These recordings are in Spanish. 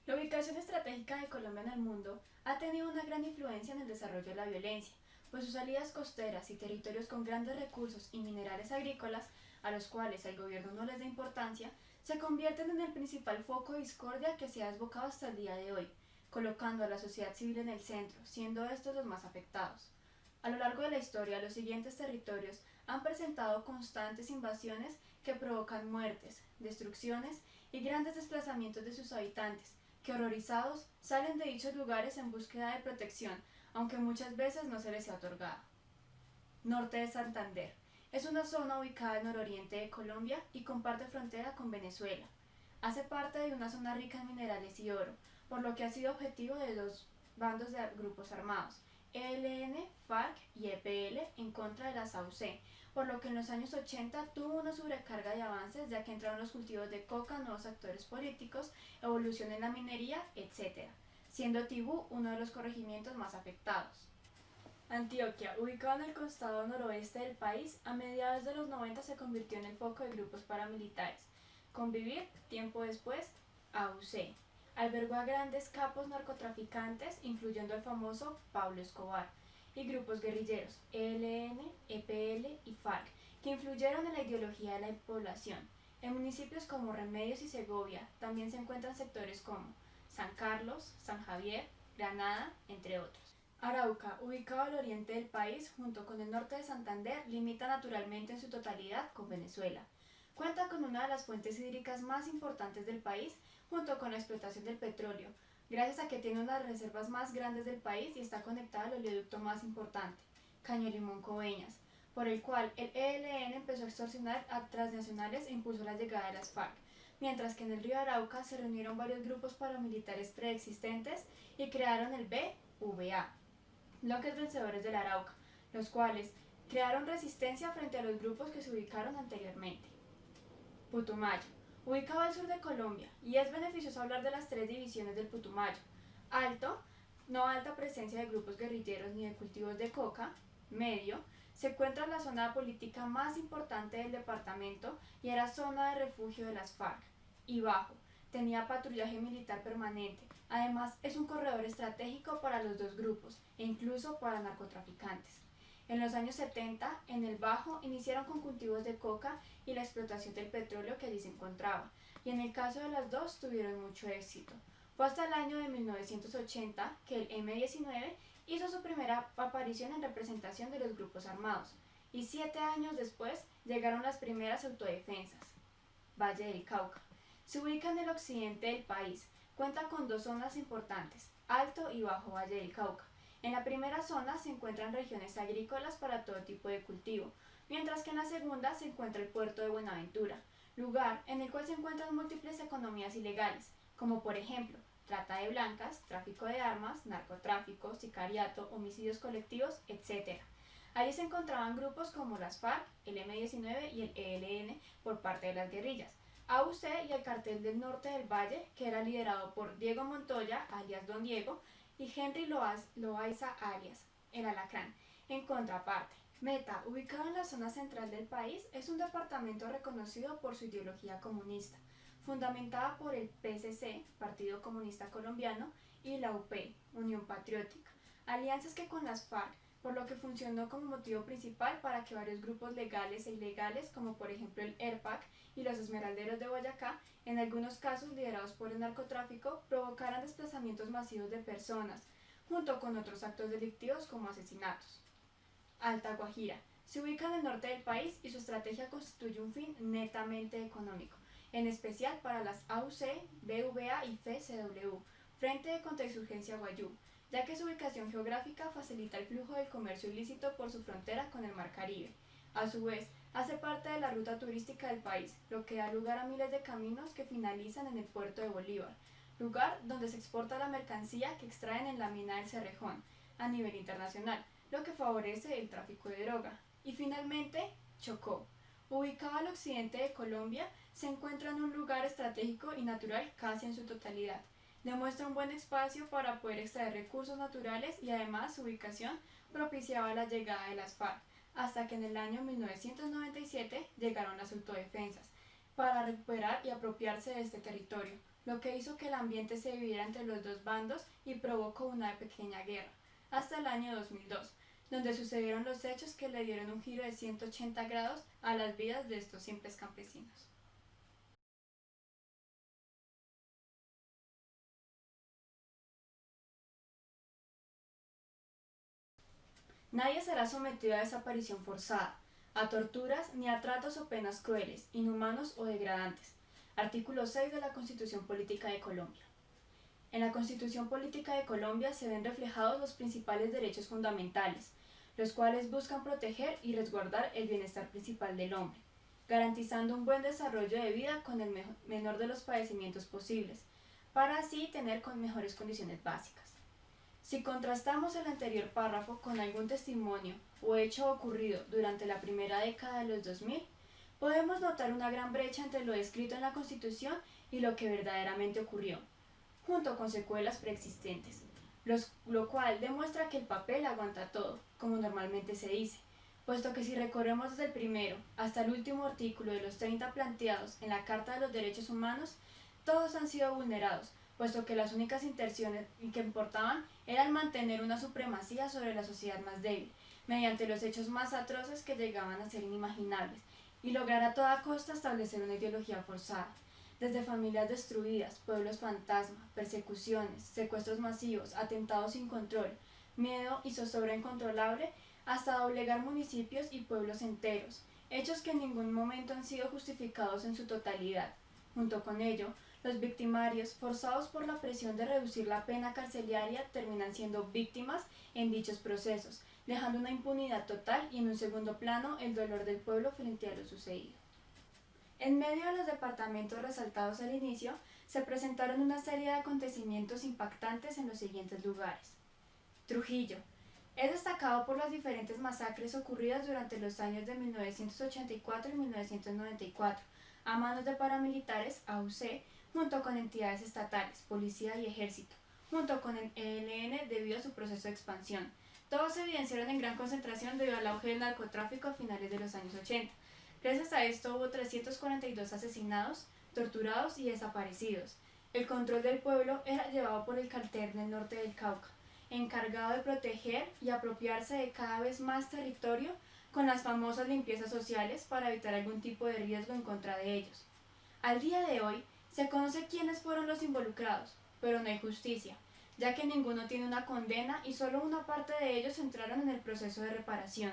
La ubicación estratégica de Colombia en el mundo ha tenido una gran influencia en el desarrollo de la violencia, pues sus salidas costeras y territorios con grandes recursos y minerales agrícolas, a los cuales el gobierno no les da importancia, se convierten en el principal foco de discordia que se ha desbocado hasta el día de hoy, colocando a la sociedad civil en el centro, siendo estos los más afectados. A lo largo de la historia, los siguientes territorios han presentado constantes invasiones que provocan muertes, destrucciones y grandes desplazamientos de sus habitantes, que horrorizados salen de dichos lugares en búsqueda de protección, aunque muchas veces no se les sea otorgada. Norte de Santander. Es una zona ubicada en nororiente de Colombia y comparte frontera con Venezuela. Hace parte de una zona rica en minerales y oro, por lo que ha sido objetivo de dos bandos de grupos armados, ELN, FARC y EPL, en contra de las AUC, por lo que en los años 80 tuvo una sobrecarga de avances ya que entraron los cultivos de coca, nuevos actores políticos, evolución en la minería, etc., siendo Tibú uno de los corregimientos más afectados. Antioquia, ubicado en el costado noroeste del país, a mediados de los 90 se convirtió en el foco de grupos paramilitares. Convivir, tiempo después, AUC. Albergó a grandes capos narcotraficantes, incluyendo al famoso Pablo Escobar, y grupos guerrilleros, ELN, EPL y FARC, que influyeron en la ideología de la población. En municipios como Remedios y Segovia también se encuentran sectores como San Carlos, San Javier, Granada, entre otros. Arauca, ubicado al oriente del país, junto con el norte de Santander, limita naturalmente en su totalidad con Venezuela. Cuenta con una de las fuentes hídricas más importantes del país, junto con la explotación del petróleo, gracias a que tiene una de las reservas más grandes del país y está conectada al oleoducto más importante, Caño Limón Coveñas, por el cual el ELN empezó a extorsionar a transnacionales e impulsó la llegada de las FARC, mientras que en el río Arauca se reunieron varios grupos paramilitares preexistentes y crearon el BVA, Bloques Vencedores del Arauca, los cuales crearon resistencia frente a los grupos que se ubicaron anteriormente. Putumayo, ubicado al sur de Colombia, y es beneficioso hablar de las tres divisiones del Putumayo. Alto, no alta presencia de grupos guerrilleros ni de cultivos de coca. Medio, se encuentra la zona política más importante del departamento y era zona de refugio de las FARC. Y bajo, tenía patrullaje militar permanente. Además, es un corredor estratégico para los dos grupos e incluso para narcotraficantes. En los años 70, en el Bajo, iniciaron con cultivos de coca y la explotación del petróleo que allí se encontraba, y en el caso de las dos tuvieron mucho éxito. Fue hasta el año de 1980 que el M-19 hizo su primera aparición en representación de los grupos armados, y 7 años después llegaron las primeras autodefensas. Valle del Cauca. Se ubica en el occidente del país, cuenta con dos zonas importantes, Alto y Bajo Valle del Cauca. En la primera zona se encuentran regiones agrícolas para todo tipo de cultivo, mientras que en la segunda se encuentra el puerto de Buenaventura, lugar en el cual se encuentran múltiples economías ilegales, como por ejemplo trata de blancas, tráfico de armas, narcotráfico, sicariato, homicidios colectivos, etc. Allí se encontraban grupos como las FARC, el M-19 y el ELN por parte de las guerrillas, AUC y el Cartel del Norte del Valle, que era liderado por Diego Montoya, alias Don Diego, y Henry Loaiza, alias el Alacrán. En contraparte, Meta, ubicado en la zona central del país, es un departamento reconocido por su ideología comunista, fundamentada por el PSC, Partido Comunista Colombiano, y la UP, Unión Patriótica, alianzas que con las FARC, por lo que funcionó como motivo principal para que varios grupos legales e ilegales, como por ejemplo el ERPAC y los Esmeralderos de Boyacá, en algunos casos liderados por el narcotráfico, provocaran desplazamientos masivos de personas, junto con otros actos delictivos como asesinatos. Alta Guajira. Se ubica en el norte del país y su estrategia constituye un fin netamente económico, en especial para las AUC, BVA y FCW, Frente de Contrainsurgencia Guayú, ya que su ubicación geográfica facilita el flujo del comercio ilícito por su frontera con el Mar Caribe. A su vez, hace parte de la ruta turística del país, lo que da lugar a miles de caminos que finalizan en el puerto de Bolívar, lugar donde se exporta la mercancía que extraen en la mina del Cerrejón, a nivel internacional, lo que favorece el tráfico de droga. Y finalmente, Chocó. Ubicado al occidente de Colombia, se encuentra en un lugar estratégico y natural casi en su totalidad. Demuestra un buen espacio para poder extraer recursos naturales y además su ubicación propiciaba la llegada de las FARC, hasta que en el año 1997 llegaron las autodefensas, para recuperar y apropiarse de este territorio, lo que hizo que el ambiente se dividiera entre los dos bandos y provocó una pequeña guerra, hasta el año 2002, donde sucedieron los hechos que le dieron un giro de 180 grados a las vidas de estos simples campesinos. Nadie será sometido a desaparición forzada, a torturas ni a tratos o penas crueles, inhumanos o degradantes. Artículo 6 de la Constitución Política de Colombia. En la Constitución Política de Colombia se ven reflejados los principales derechos fundamentales, los cuales buscan proteger y resguardar el bienestar principal del hombre, garantizando un buen desarrollo de vida con el menor de los padecimientos posibles, para así tener mejores condiciones básicas. Si contrastamos el anterior párrafo con algún testimonio o hecho ocurrido durante la primera década de los 2000, podemos notar una gran brecha entre lo descrito en la Constitución y lo que verdaderamente ocurrió, junto con secuelas preexistentes, lo cual demuestra que el papel aguanta todo, como normalmente se dice, puesto que si recorremos desde el primero hasta el último artículo de los 30 planteados en la Carta de los Derechos Humanos, todos han sido vulnerados, puesto que las únicas intenciones que importaban eran mantener una supremacía sobre la sociedad más débil, mediante los hechos más atroces que llegaban a ser inimaginables, y lograr a toda costa establecer una ideología forzada. Desde familias destruidas, pueblos fantasma, persecuciones, secuestros masivos, atentados sin control, miedo y zozobra incontrolable, hasta doblegar municipios y pueblos enteros, hechos que en ningún momento han sido justificados en su totalidad. Junto con ello, los victimarios, forzados por la presión de reducir la pena carcelaria, terminan siendo víctimas en dichos procesos, dejando una impunidad total y en un segundo plano el dolor del pueblo frente a lo sucedido. En medio de los departamentos resaltados al inicio, se presentaron una serie de acontecimientos impactantes en los siguientes lugares. Trujillo. Es destacado por las diferentes masacres ocurridas durante los años de 1984 y 1994, a manos de paramilitares, AUC, junto con entidades estatales, policía y ejército, junto con el ELN debido a su proceso de expansión. Todos se evidenciaron en gran concentración debido al auge del narcotráfico a finales de los años 80. Gracias a esto hubo 342 asesinados, torturados y desaparecidos. El control del pueblo era llevado por el cartel del norte del Cauca, encargado de proteger y apropiarse de cada vez más territorio con las famosas limpiezas sociales para evitar algún tipo de riesgo en contra de ellos. Al día de hoy, se conoce quiénes fueron los involucrados, pero no hay justicia, ya que ninguno tiene una condena y solo una parte de ellos entraron en el proceso de reparación.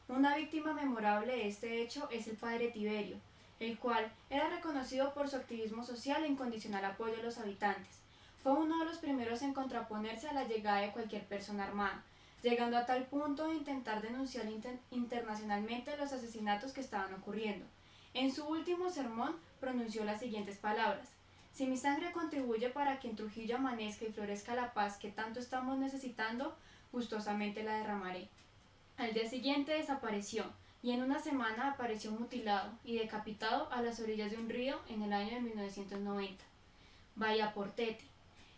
Una víctima memorable de este hecho es el padre Tiberio, el cual era reconocido por su activismo social e incondicional apoyo a los habitantes. Fue uno de los primeros en contraponerse a la llegada de cualquier persona armada, llegando a tal punto de intentar denunciar internacionalmente los asesinatos que estaban ocurriendo. En su último sermón pronunció las siguientes palabras: si mi sangre contribuye para que en Trujillo amanezca y florezca la paz que tanto estamos necesitando, gustosamente la derramaré. Al día siguiente desapareció, y en una semana apareció mutilado y decapitado a las orillas de un río en el año de 1990. Vallaportete.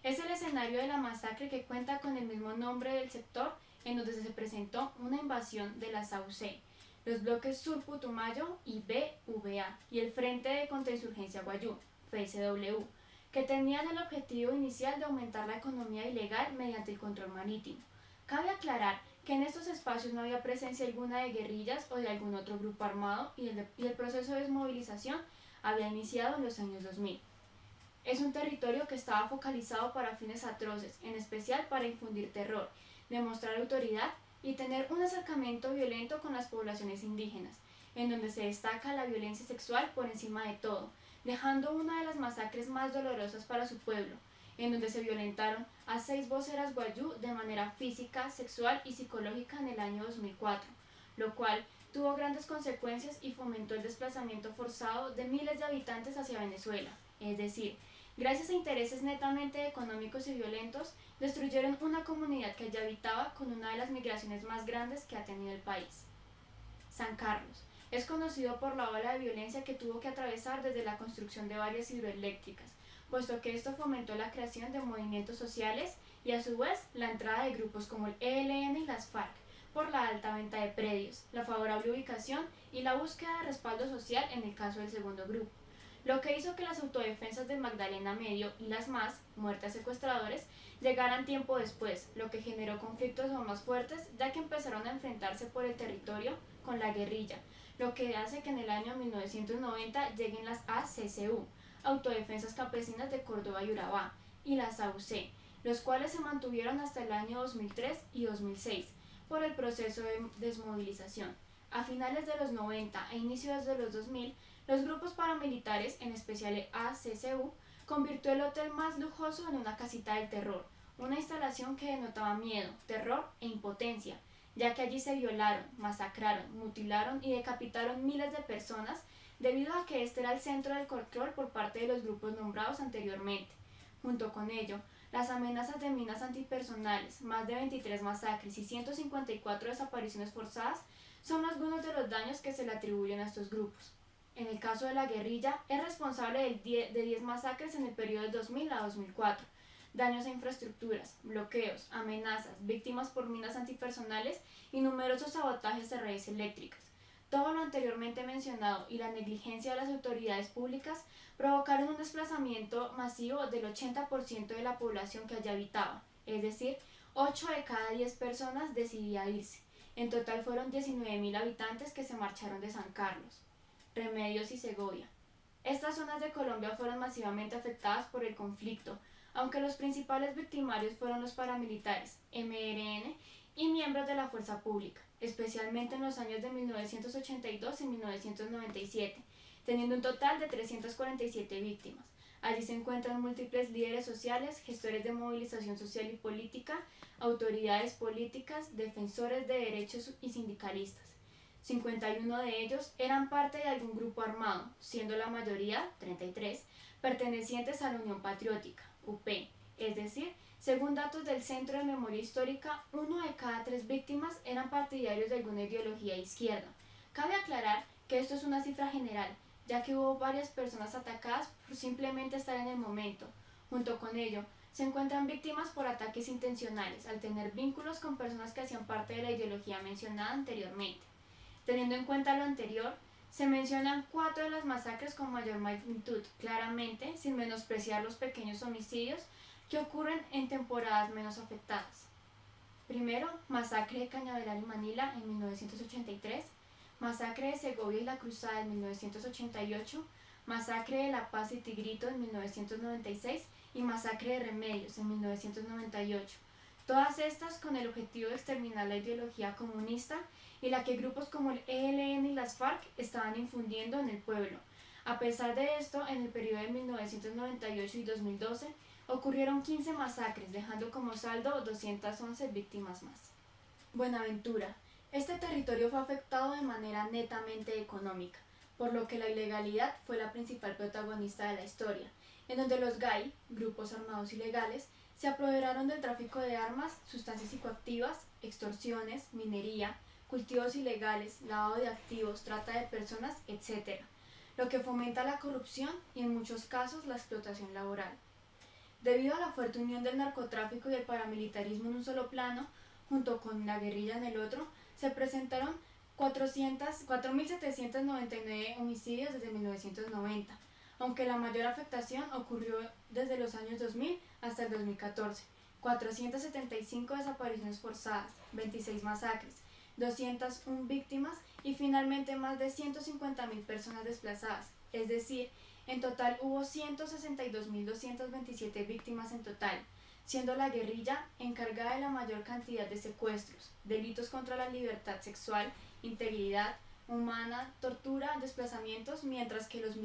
Es el escenario de la masacre que cuenta con el mismo nombre del sector en donde se presentó una invasión de las AUC, los bloques Sur Putumayo y BVA y el Frente de Contrainsurgencia Guayú, FSW, que tenían el objetivo inicial de aumentar la economía ilegal mediante el control marítimo. Cabe aclarar que en estos espacios no había presencia alguna de guerrillas o de algún otro grupo armado y el proceso de desmovilización había iniciado en los años 2000. Es un territorio que estaba focalizado para fines atroces, en especial para infundir terror, demostrar autoridad y tener un acercamiento violento con las poblaciones indígenas, en donde se destaca la violencia sexual por encima de todo, dejando una de las masacres más dolorosas para su pueblo, en donde se violentaron a 6 voceras guayú de manera física, sexual y psicológica en el año 2004, lo cual tuvo grandes consecuencias y fomentó el desplazamiento forzado de miles de habitantes hacia Venezuela, es decir, gracias a intereses netamente económicos y violentos, destruyeron una comunidad que allí habitaba con una de las migraciones más grandes que ha tenido el país. San Carlos es conocido por la ola de violencia que tuvo que atravesar desde la construcción de varias hidroeléctricas, puesto que esto fomentó la creación de movimientos sociales y a su vez la entrada de grupos como el ELN y las FARC, por la alta venta de predios, la favorable ubicación y la búsqueda de respaldo social en el caso del segundo grupo, lo que hizo que las autodefensas del Magdalena Medio y las MAS, muertes secuestradores, llegaran tiempo después, lo que generó conflictos aún más fuertes, ya que empezaron a enfrentarse por el territorio con la guerrilla, lo que hace que en el año 1990 lleguen las ACCU, Autodefensas Campesinas de Córdoba y Urabá, y las AUC, los cuales se mantuvieron hasta el año 2003 y 2006 por el proceso de desmovilización. A finales de los 90 e inicios de los 2000, los grupos paramilitares, en especial el ACCU, convirtió el hotel más lujoso en una casita del terror, una instalación que denotaba miedo, terror e impotencia, ya que allí se violaron, masacraron, mutilaron y decapitaron miles de personas debido a que este era el centro del control por parte de los grupos nombrados anteriormente. Junto con ello, las amenazas de minas antipersonales, más de 23 masacres y 154 desapariciones forzadas son algunos de los daños que se le atribuyen a estos grupos. En el caso de la guerrilla, es responsable de 10 masacres en el periodo de 2000 a 2004, daños a infraestructuras, bloqueos, amenazas, víctimas por minas antipersonales y numerosos sabotajes de redes eléctricas. Todo lo anteriormente mencionado y la negligencia de las autoridades públicas provocaron un desplazamiento masivo del 80% de la población que allí habitaba, es decir, 8 de cada 10 personas decidía irse. En total fueron 19.000 habitantes que se marcharon de San Carlos, Remedios y Segovia. Estas zonas de Colombia fueron masivamente afectadas por el conflicto, aunque los principales victimarios fueron los paramilitares, MRN y miembros de la fuerza pública, especialmente en los años de 1982 y 1997, teniendo un total de 347 víctimas. Allí se encuentran múltiples líderes sociales, gestores de movilización social y política, autoridades políticas, defensores de derechos y sindicalistas. 51 de ellos eran parte de algún grupo armado, siendo la mayoría, 33, pertenecientes a la Unión Patriótica, UP, es decir, según datos del Centro de Memoria Histórica, 1 de cada 3 víctimas eran partidarios de alguna ideología de izquierda. Cabe aclarar que esto es una cifra general, ya que hubo varias personas atacadas por simplemente estar en el momento. Junto con ello, se encuentran víctimas por ataques intencionales, al tener vínculos con personas que hacían parte de la ideología mencionada anteriormente. Teniendo en cuenta lo anterior, se mencionan 4 de las masacres con mayor magnitud, claramente, sin menospreciar los pequeños homicidios que ocurren en temporadas menos afectadas. Primero, masacre de Cañaveral y Manila en 1983, masacre de Segovia y La Cruzada en 1988, masacre de La Paz y Tigrito en 1996 y masacre de Remedios en 1998. Todas estas con el objetivo de exterminar la ideología comunista y la que grupos como el ELN y las FARC estaban infundiendo en el pueblo. A pesar de esto, en el periodo de 1998 y 2012 ocurrieron 15 masacres, dejando como saldo 211 víctimas más. Buenaventura. Este territorio fue afectado de manera netamente económica, por lo que la ilegalidad fue la principal protagonista de la historia, en donde los GAI, grupos armados ilegales, se apoderaron del tráfico de armas, sustancias psicoactivas, extorsiones, minería, cultivos ilegales, lavado de activos, trata de personas, etc., lo que fomenta la corrupción y en muchos casos la explotación laboral. Debido a la fuerte unión del narcotráfico y el paramilitarismo en un solo plano, junto con la guerrilla en el otro, se presentaron 4.799 homicidios desde 1990, aunque la mayor afectación ocurrió desde los años 2000 hasta el 2014, 475 desapariciones forzadas, 26 masacres, 201 víctimas y finalmente más de 150.000 personas desplazadas, es decir, en total hubo 162.227 víctimas en total, siendo la guerrilla encargada de la mayor cantidad de secuestros, delitos contra la libertad sexual, integridad humana, tortura, desplazamientos, mientras que los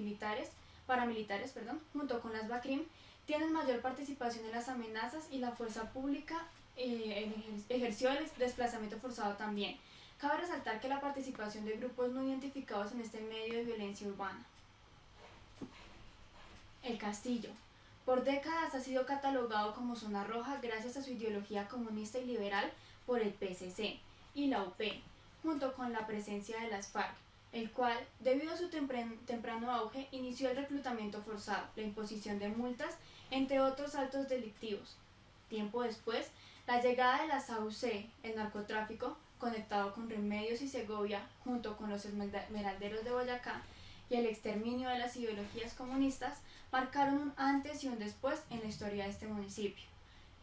paramilitares, junto con las BACRIM, tienen mayor participación en las amenazas y la fuerza pública ejerció el desplazamiento forzado también. Cabe resaltar que la participación de grupos no identificados en este medio de violencia urbana. El Castillo. Por décadas ha sido catalogado como zona roja gracias a su ideología comunista y liberal por el PSC y la UP, junto con la presencia de las FARC, el cual, debido a su temprano auge, inició el reclutamiento forzado, la imposición de multas, entre otros actos delictivos. Tiempo después, la llegada de las AUC, el narcotráfico, conectado con Remedios y Segovia, junto con los esmeralderos de Boyacá, y el exterminio de las ideologías comunistas marcaron un antes y un después en la historia de este municipio.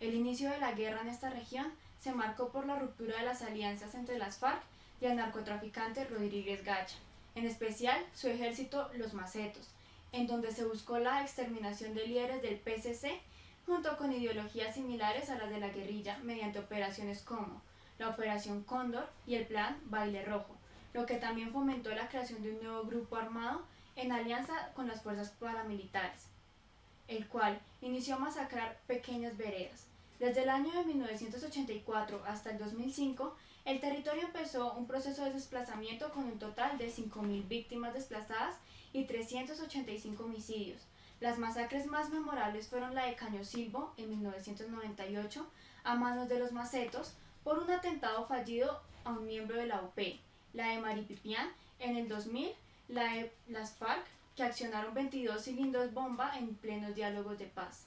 El inicio de la guerra en esta región se marcó por la ruptura de las alianzas entre las FARC y el narcotraficante Rodríguez Gacha, en especial su ejército Los Macetos, en donde se buscó la exterminación de líderes del PCC junto con ideologías similares a las de la guerrilla mediante operaciones como la Operación Cóndor y el Plan Baile Rojo, lo que también fomentó la creación de un nuevo grupo armado en alianza con las fuerzas paramilitares, el cual inició a masacrar pequeñas veredas. Desde el año de 1984 hasta el 2005, el territorio empezó un proceso de desplazamiento con un total de 5.000 víctimas desplazadas y 385 homicidios. Las masacres más memorables fueron la de Cañosilbo en 1998 a manos de los Macetos por un atentado fallido a un miembro de la UP, la de Maripipián en el 2000, la de las FARC que accionaron 22 cilindros bomba en plenos diálogos de paz.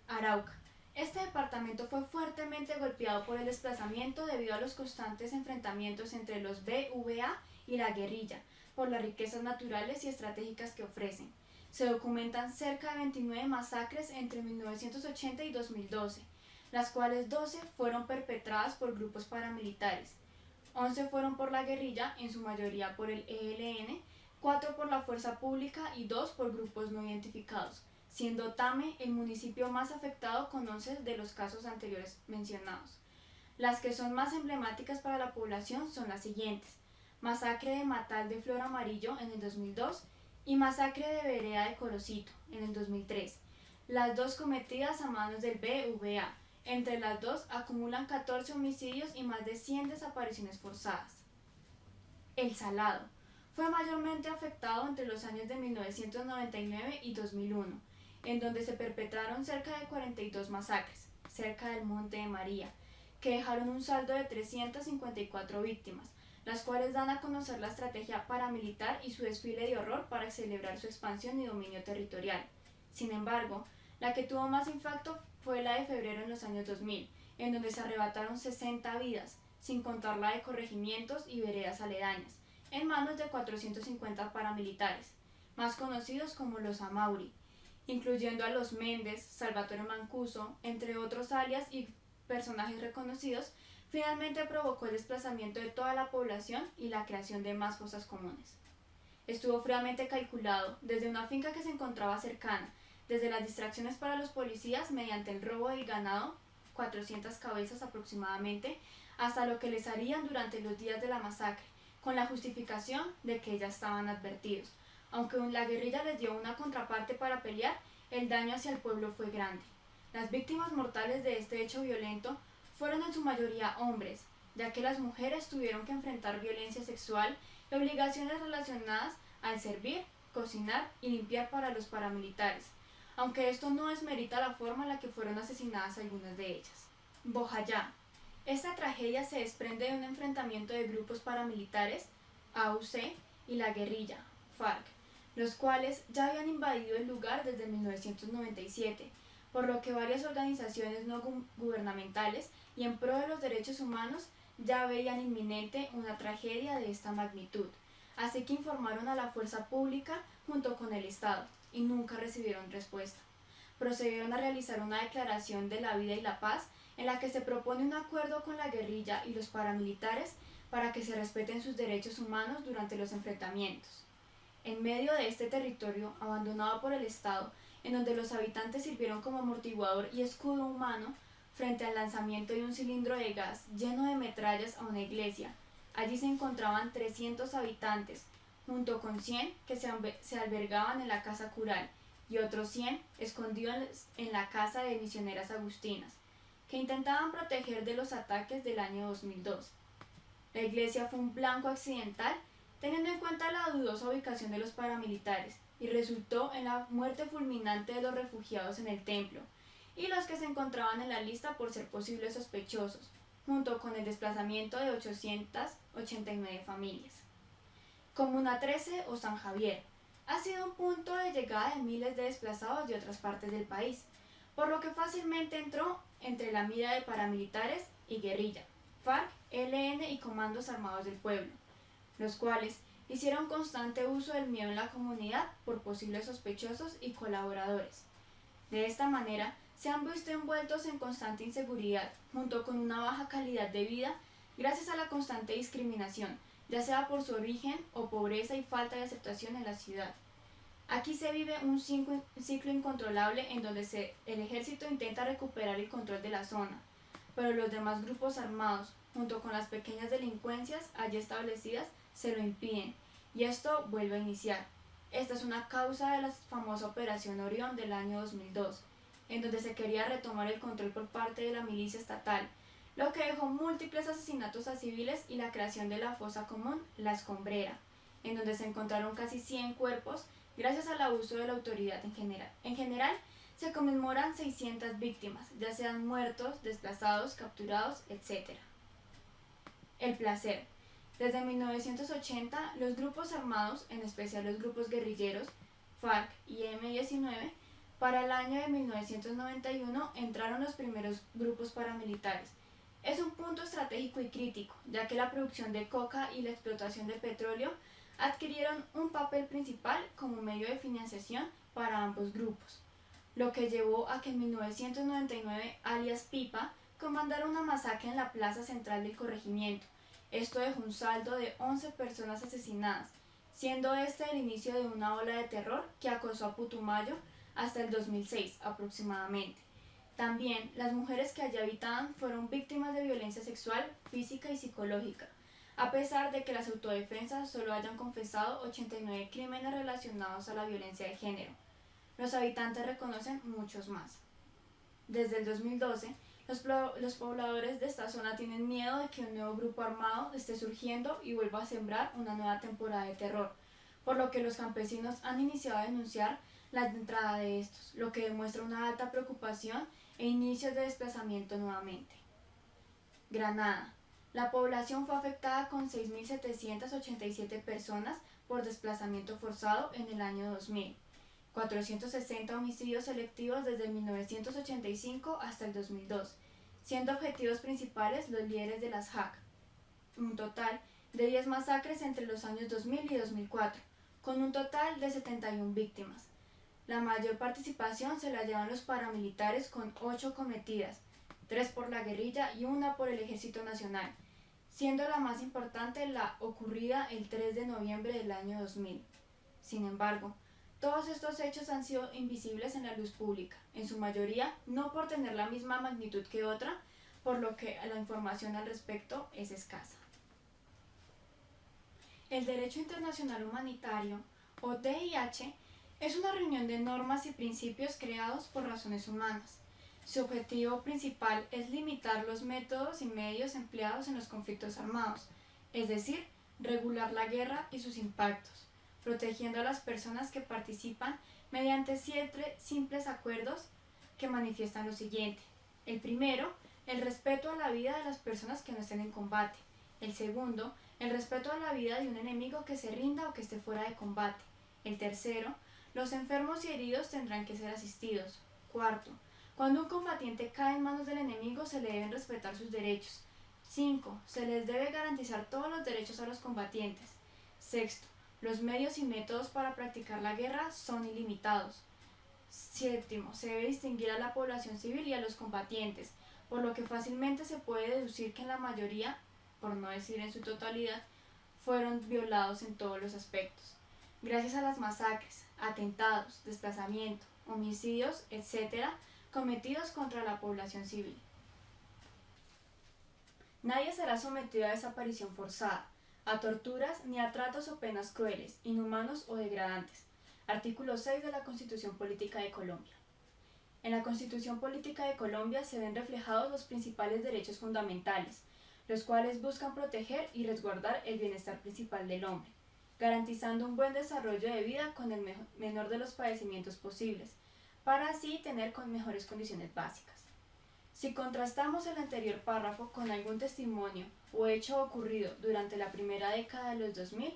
Arauca. Este departamento fue fuertemente golpeado por el desplazamiento debido a los constantes enfrentamientos entre los BVA y la guerrilla, por las riquezas naturales y estratégicas que ofrecen. Se documentan cerca de 29 masacres entre 1980 y 2012, las cuales 12 fueron perpetradas por grupos paramilitares, 11 fueron por la guerrilla, en su mayoría por el ELN, 4 por la fuerza pública y 2 por grupos no identificados, siendo Tame el municipio más afectado con 11 de los casos anteriores mencionados. Las que son más emblemáticas para la población son las siguientes: masacre de Matal de Flor Amarillo en el 2002 y masacre de Vereda de Corocito en el 2003, las dos cometidas a manos del BVA. Entre las dos acumulan 14 homicidios y más de 100 desapariciones forzadas. El Salado fue mayormente afectado entre los años de 1999 y 2001, en donde se perpetraron cerca de 42 masacres, cerca del Monte de María, que dejaron un saldo de 354 víctimas, las cuales dan a conocer la estrategia paramilitar y su desfile de horror para celebrar su expansión y dominio territorial. Sin embargo, la que tuvo más impacto fue la de febrero en los años 2000, en donde se arrebataron 60 vidas, sin contar la de corregimientos y veredas aledañas, en manos de 450 paramilitares, más conocidos como los Amauri, incluyendo a los Méndez, Salvatore Mancuso, entre otros alias y personajes reconocidos. Finalmente provocó el desplazamiento de toda la población y la creación de más fosas comunes. Estuvo fríamente calculado desde una finca que se encontraba cercana, desde las distracciones para los policías mediante el robo del ganado, 400 cabezas aproximadamente, hasta lo que les harían durante los días de la masacre, con la justificación de que ya estaban advertidos. Aunque la guerrilla les dio una contraparte para pelear, el daño hacia el pueblo fue grande. Las víctimas mortales de este hecho violento fueron en su mayoría hombres, ya que las mujeres tuvieron que enfrentar violencia sexual y obligaciones relacionadas al servir, cocinar y limpiar para los paramilitares, aunque esto no desmerita la forma en la que fueron asesinadas algunas de ellas. Bojayá. Esta tragedia se desprende de un enfrentamiento de grupos paramilitares, AUC, y la guerrilla, FARC, los cuales ya habían invadido el lugar desde 1997, por lo que varias organizaciones no gubernamentales y en pro de los derechos humanos ya veían inminente una tragedia de esta magnitud, así que informaron a la fuerza pública junto con el Estado, y nunca recibieron respuesta. Procedieron a realizar una declaración de la vida y la paz en la que se propone un acuerdo con la guerrilla y los paramilitares para que se respeten sus derechos humanos durante los enfrentamientos. En medio de este territorio abandonado por el Estado, en donde los habitantes sirvieron como amortiguador y escudo humano frente al lanzamiento de un cilindro de gas lleno de metrallas a una iglesia, allí se encontraban 300 habitantes, junto con 100 que se albergaban en la casa cural y otros 100 escondidos en la casa de misioneras agustinas, que intentaban proteger de los ataques del año 2002. La iglesia fue un blanco accidental, teniendo en cuenta la dudosa ubicación de los paramilitares, y resultó en la muerte fulminante de los refugiados en el templo, y los que se encontraban en la lista por ser posibles sospechosos, junto con el desplazamiento de 889 familias. Comuna 13 o San Javier ha sido un punto de llegada de miles de desplazados de otras partes del país, por lo que fácilmente entró entre la mira de paramilitares y guerrilla, FARC, ELN y comandos armados del pueblo, los cuales hicieron constante uso del miedo en la comunidad por posibles sospechosos y colaboradores. De esta manera, se han visto envueltos en constante inseguridad, junto con una baja calidad de vida, gracias a la constante discriminación, ya sea por su origen o pobreza y falta de aceptación en la ciudad. Aquí se vive un ciclo incontrolable en donde el ejército intenta recuperar el control de la zona, pero los demás grupos armados, junto con las pequeñas delincuencias allí establecidas, se lo impiden, y esto vuelve a iniciar. Esta es una causa de la famosa Operación Orión del año 2002, en donde se quería retomar el control por parte de la milicia estatal, lo que dejó múltiples asesinatos a civiles y la creación de la fosa común La Escombrera, en donde se encontraron casi 100 cuerpos gracias al abuso de la autoridad en general. En general, se conmemoran 600 víctimas, ya sean muertos, desplazados, capturados, etc. El placer. Desde 1980, los grupos armados, en especial los grupos guerrilleros, FARC y M-19, para el año de 1991 entraron los primeros grupos paramilitares. Es un punto estratégico y crítico, ya que la producción de coca y la explotación del petróleo adquirieron un papel principal como medio de financiación para ambos grupos, lo que llevó a que en 1999 alias Pipa comandara una masacre en la plaza central del corregimiento. Esto dejó un saldo de 11 personas asesinadas, siendo este el inicio de una ola de terror que acosó a Putumayo hasta el 2006 aproximadamente. También las mujeres que allí habitaban fueron víctimas de violencia sexual, física y psicológica, a pesar de que las autodefensas solo hayan confesado 89 crímenes relacionados a la violencia de género. Los habitantes reconocen muchos más. Desde el 2012, los pobladores de esta zona tienen miedo de que un nuevo grupo armado esté surgiendo y vuelva a sembrar una nueva temporada de terror, por lo que los campesinos han iniciado a denunciar la entrada de estos, lo que demuestra una alta preocupación e inicios de desplazamiento nuevamente. Granada. La población fue afectada con 6.787 personas por desplazamiento forzado en el año 2000. 460 homicidios selectivos desde 1985 hasta el 2002, siendo objetivos principales los líderes de las JAC. Un total de 10 masacres entre los años 2000 y 2004, con un total de 71 víctimas. La mayor participación se la llevan los paramilitares con 8 cometidas, 3 por la guerrilla y 1 por el Ejército Nacional, siendo la más importante la ocurrida el 3 de noviembre del año 2000. Sin embargo, todos estos hechos han sido invisibles en la luz pública, en su mayoría no por tener la misma magnitud que otra, por lo que la información al respecto es escasa. El Derecho Internacional Humanitario, o DIH, es una reunión de normas y principios creados por razones humanas. Su objetivo principal es limitar los métodos y medios empleados en los conflictos armados, es decir, regular la guerra y sus impactos, protegiendo a las personas que participan mediante 7 simples acuerdos que manifiestan lo siguiente. El primero, el respeto a la vida de las personas que no estén en combate. El segundo, el respeto a la vida de un enemigo que se rinda o que esté fuera de combate. El tercero, los enfermos y heridos tendrán que ser asistidos. Cuarto, cuando un combatiente cae en manos del enemigo se le deben respetar sus derechos. 5. Se les debe garantizar todos los derechos a los combatientes. Sexto, los medios y métodos para practicar la guerra son ilimitados. Séptimo, se debe distinguir a la población civil y a los combatientes, por lo que fácilmente se puede deducir que en la mayoría, por no decir en su totalidad, fueron violados en todos los aspectos. Gracias a las masacres, atentados, desplazamiento, homicidios, etc., cometidos contra la población civil. Nadie será sometido a desaparición forzada, a torturas ni a tratos o penas crueles, inhumanos o degradantes. Artículo 6 de la Constitución Política de Colombia. En la Constitución Política de Colombia se ven reflejados los principales derechos fundamentales, los cuales buscan proteger y resguardar el bienestar principal del hombre, garantizando un buen desarrollo de vida con el menor de los padecimientos posibles, para así tener mejores condiciones básicas. Si contrastamos el anterior párrafo con algún testimonio o hecho ocurrido durante la primera década de los 2000,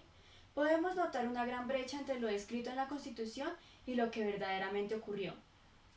podemos notar una gran brecha entre lo descrito en la Constitución y lo que verdaderamente ocurrió,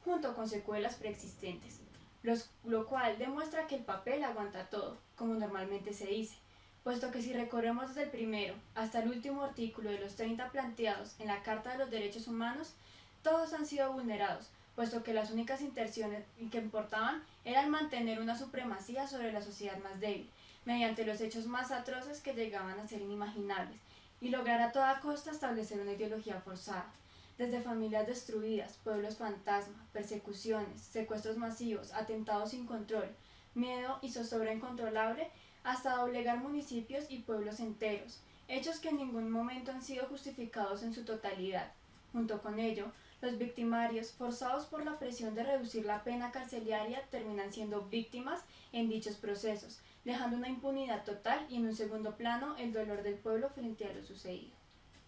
junto con secuelas preexistentes, lo cual demuestra que el papel aguanta todo, como normalmente se dice, puesto que si recorremos desde el primero hasta el último artículo de los 30 planteados en la Carta de los Derechos Humanos, todos han sido vulnerados, puesto que las únicas intenciones que importaban eran mantener una supremacía sobre la sociedad más débil, mediante los hechos más atroces que llegaban a ser inimaginables, y lograr a toda costa establecer una ideología forzada. Desde familias destruidas, pueblos fantasma, persecuciones, secuestros masivos, atentados sin control, miedo y zozobra incontrolable, hasta doblegar municipios y pueblos enteros, hechos que en ningún momento han sido justificados en su totalidad. Junto con ello, los victimarios, forzados por la presión de reducir la pena carcelaria, terminan siendo víctimas en dichos procesos, dejando una impunidad total y en un segundo plano el dolor del pueblo frente a lo sucedido.